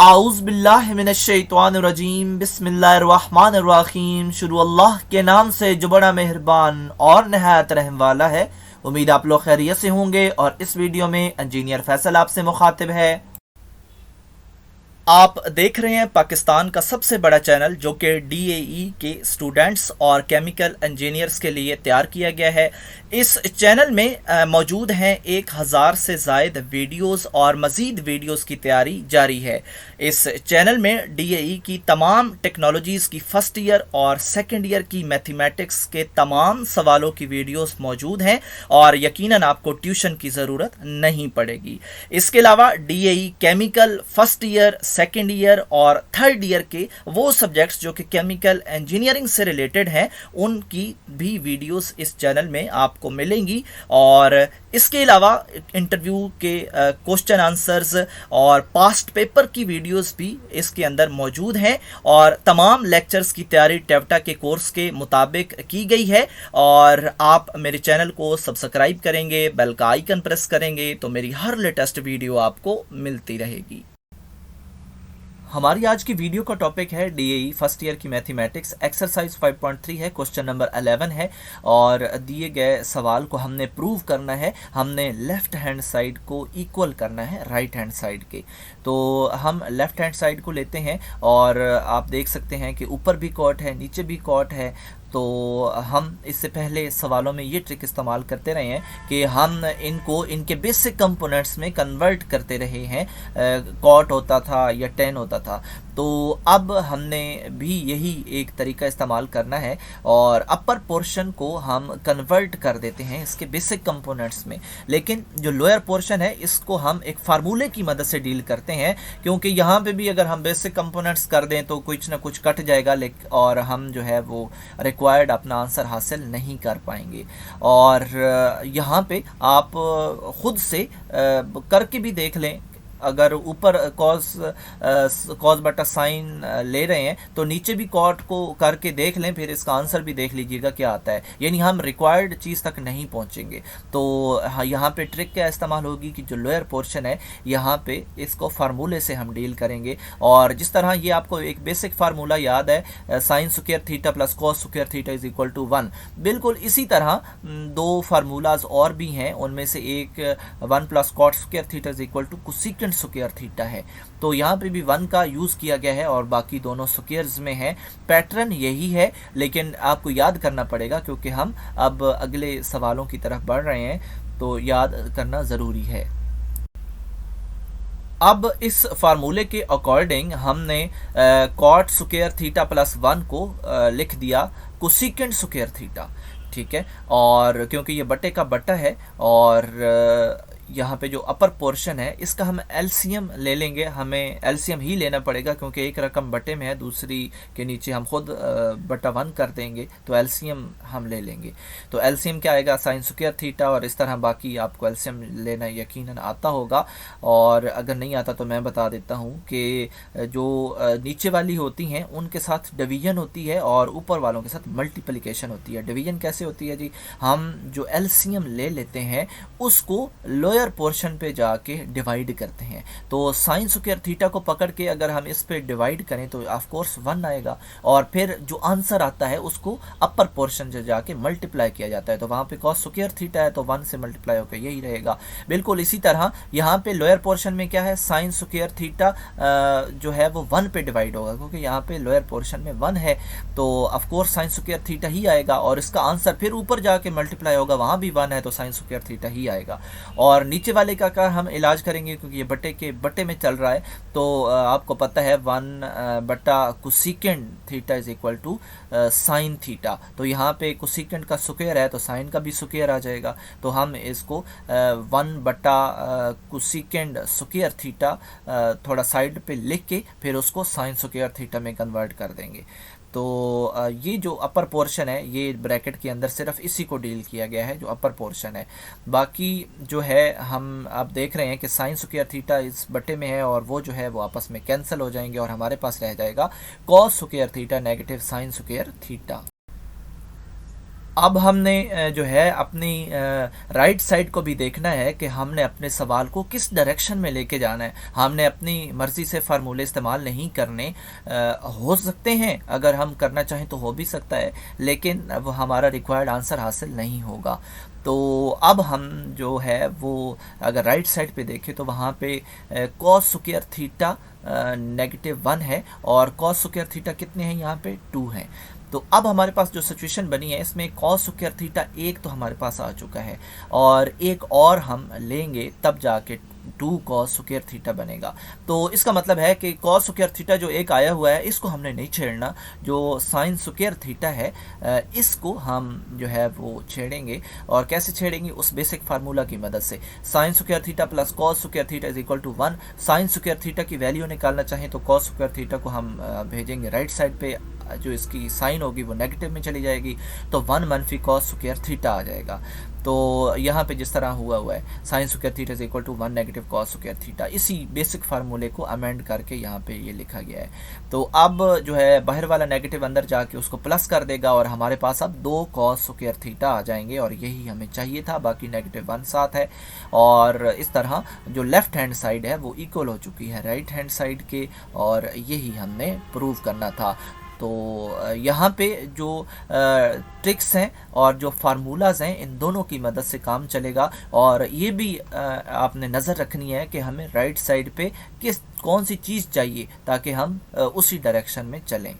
आऊज़ बिल्लाहि मिनश्शैतानिर्रजीम बिस्मिल्लाहिर्रहमानिर्रहीम। शुरू अल्लाह के नाम से जो बड़ा मेहरबान और नहायत रहम वाला है। उम्मीद आप लोग खैरियत से होंगे और इस वीडियो में इंजीनियर फैसल आपसे मुखातिब है। आप देख रहे हैं पाकिस्तान का सबसे बड़ा चैनल जो कि डीएई के स्टूडेंट्स और केमिकल इंजीनियर्स के लिए तैयार किया गया है। इस चैनल में मौजूद हैं 1000 से ज़ायद वीडियोस और मज़ीद वीडियोस की तैयारी जारी है। इस चैनल में डीएई की तमाम टेक्नोलॉजीज़ की फ़र्स्ट ईयर और सेकेंड ईयर की मैथमेटिक्स के तमाम सवालों की वीडियोस मौजूद हैं और यकीनन आपको ट्यूशन की ज़रूरत नहीं पड़ेगी। इसके अलावा DAE chemical first year, second year और थर्ड ईयर के वो सब्जेक्ट्स जो कि केमिकल इंजीनियरिंग से रिलेटेड हैं उनकी भी वीडियोस इस चैनल में आपको मिलेंगी। और इसके अलावा इंटरव्यू के क्वेश्चन आंसर्स और पास्ट पेपर की वीडियोस भी इसके अंदर मौजूद हैं और तमाम लेक्चर्स की तैयारी टेवटा के कोर्स के मुताबिक की गई है। और आप मेरे चैनल को सब्सक्राइब करेंगे, बेल का आइकन प्रेस करेंगे तो मेरी हर लेटेस्ट वीडियो आपको मिलती रहेगी। हमारी आज की वीडियो का टॉपिक है डीएई फर्स्ट ईयर की मैथमेटिक्स, एक्सरसाइज 5.3 है, क्वेश्चन नंबर 11 है और दिए गए सवाल को हमने प्रूव करना है। हमने लेफ्ट हैंड साइड को इक्वल करना है राइट हैंड साइड के। तो हम लेफ्ट हैंड साइड को लेते हैं और आप देख सकते हैं कि ऊपर भी कॉट है, नीचे भी कॉट है। तो हम इससे पहले सवालों में ये ट्रिक इस्तेमाल करते रहे हैं कि हम इनको इनके बेसिक कंपोनेंट्स में कन्वर्ट करते रहे हैं। कॉट होता था या टेन होता था, तो अब हमने भी यही एक तरीका इस्तेमाल करना है और अपर पोर्शन को हम कन्वर्ट कर देते हैं इसके बेसिक कंपोनेंट्स में। लेकिन जो लोअर पोर्शन है इसको हम एक फार्मूले की मदद से डील करते हैं, क्योंकि यहाँ पे भी अगर हम बेसिक कंपोनेंट्स कर दें तो कुछ ना कुछ कट जाएगा और हम जो है वो रिक्वायर्ड अपना आंसर हासिल नहीं कर पाएंगे। और यहाँ पे आप खुद से करके भी देख लें। अगर ऊपर कॉस बटा साइन ले रहे हैं तो नीचे भी कॉट को करके देख लें, फिर इसका आंसर भी देख लीजिएगा क्या आता है। यानी हम रिक्वायर्ड चीज़ तक नहीं पहुंचेंगे। तो यहाँ पे ट्रिक क्या इस्तेमाल होगी कि जो लोअर पोर्शन है यहाँ पे इसको फार्मूले से हम डील करेंगे। और जिस तरह ये आपको एक बेसिक फार्मूला याद है, sine square theta plus cos square theta is equal to 1, बिल्कुल इसी तरह दो फार्मूलाज और भी हैं। उनमें से एक 1 plus cot square theta is equal to cosecant square theta है। तो यहाँ पे भी 1 का यूज़ किया गया है और बाकी दोनों स्क्वायर्स में है। पैटर्न यही है, लेकिन आपको याद करना पड़ेगा क्योंकि हम अब अगले सवालों की तरफ बढ़ रहे हैं, तो याद करना ज़रूरी है। अब इस फार्मूले के अकॉर्डिंग हमने कॉट स्क्वायर थीटा प्लस 1 को लिख दिया कोसेकेंट स्क्वायर थीटा, ठीक है। और क्योंकि ये बटे का बटा है और यहाँ पे जो अपर पोर्शन है इसका हम एलसीएम ले लेंगे। हमें एलसीएम ही लेना पड़ेगा क्योंकि एक रकम बटे में है, दूसरी के नीचे हम खुद बटा 1 कर देंगे, तो एलसीएम हम ले लेंगे। तो एलसीएम क्या आएगा, साइन स्क्वायर थीटा। और इस तरह बाकी आपको एलसीएम लेना यकीनन आता होगा, और अगर नहीं आता तो मैं बता देता हूँ कि जो नीचे वाली होती हैं उनके साथ डिवीजन होती है और ऊपर वालों के साथ मल्टीप्लिकेशन होती है। डिवीजन कैसे होती है जी, हम जो एलसीएम ले लेते हैं उसको लोअर पोर्शन पे जाके डिवाइड करते हैं। तो साइन स्क्वायर थीटा को पकड़ के अगर हम इस पे डिवाइड करें तो ऑफ कोर्स 1 आएगा, और फिर जो आंसर आता है उसको अपर पोर्शन से जाके मल्टीप्लाई किया जाता है। तो वहाँ पे कॉस स्क्वायर थीटा है तो 1 से मल्टीप्लाई होकर यही रहेगा। बिल्कुल इसी तरह यहाँ पे लोअर पोर्शन में क्या है, साइन स्क्वायर थीटा जो है वो 1 पे डिवाइड होगा, क्योंकि यहाँ पे लोअर पोर्शन में 1 है तो of course sine square theta ही आएगा। और इसका आंसर फिर ऊपर जाके मल्टीप्लाई होगा, वहाँ भी 1 है तो साइन स्क्वायर थीटा ही आएगा। और नीचे वाले का हम इलाज करेंगे क्योंकि ये बटे के बटे में चल रहा है। तो आपको पता है 1 बटा cosecant theta is equal to sine theta. तो यहाँ पे कोसेकेंट का स्क्वायर है तो साइन का भी स्क्वायर आ जाएगा। तो हम इसको 1 बटा कोसेकेंट स्क्वायर थीटा थोड़ा साइड पे लिख के फिर उसको साइन स्क्वायर थीटा में कन्वर्ट कर देंगे। तो ये जो अपर पोर्शन है ये ब्रैकेट के अंदर सिर्फ इसी को डील किया गया है जो अपर पोर्शन है। बाकी जो है हम आप देख रहे हैं कि साइन स्क्वायर थीटा इस बटे में है और वो जो है वो आपस में कैंसिल हो जाएंगे और हमारे पास रह जाएगा cos square theta negative sign square theta. अब हमने जो है अपनी राइट साइड को भी देखना है कि हमने अपने सवाल को किस डायरेक्शन में लेके जाना है। हमने अपनी मर्ज़ी से फार्मूले इस्तेमाल नहीं करने, हो सकते हैं अगर हम करना चाहें तो हो भी सकता है, लेकिन वो हमारा रिक्वायर्ड आंसर हासिल नहीं होगा। तो अब हम जो है वो अगर राइट साइड पे देखें तो वहाँ पे कॉस स्क्वायर थीटा -1 है और कॉस स्क्वायर थीटा कितने हैं यहाँ पे 2 हैं। तो अब हमारे पास जो सिचुएशन बनी है इसमें कॉस स्क्वायर थीटा 1 तो हमारे पास आ चुका है और एक और हम लेंगे तब जाके 2 कॉस स्क्वायर थीटा बनेगा। तो इसका मतलब है कि कॉस स्क्वायर थीटा जो एक आया हुआ है इसको हमने नहीं छेड़ना, जो साइन स्क्वायर थीटा है इसको हम जो है वो छेड़ेंगे। और कैसे छेड़ेंगे? उस बेसिक फार्मूला की मदद से। Sine square theta plus cos square theta is equal to 1। Sine square theta की वैल्यू निकालना चाहें तो कॉस स्क्वायर थीटा को हम भेजेंगे राइट साइड पे, जो इसकी साइन होगी वो नेगेटिव में चली जाएगी, तो 1 मनफी कॉस स्क्वायर थीटा आ जाएगा। तो यहाँ पे जिस तरह हुआ है sine square theta is equal to 1 negative cos square theta, इसी बेसिक फार्मूले को अमेंड करके यहाँ पे ये लिखा गया है। तो अब जो है बाहर वाला नेगेटिव अंदर जाके उसको प्लस कर देगा और हमारे पास अब 2 कॉस स्क्वायर थीटा आ जाएंगे और यही हमें चाहिए था, बाकी -1 साथ है। और इस तरह जो लेफ्ट हैंड साइड है वो इक्वल हो चुकी है राइट हैंड साइड के, और यही हमने प्रूव करना था। तो यहाँ पे जो ट्रिक्स हैं और जो फार्मूलाज़ हैं इन दोनों की मदद से काम चलेगा। और ये भी आपने नज़र रखनी है कि हमें राइट साइड पे कौन सी चीज़ चाहिए ताकि हम उसी डायरेक्शन में चलें।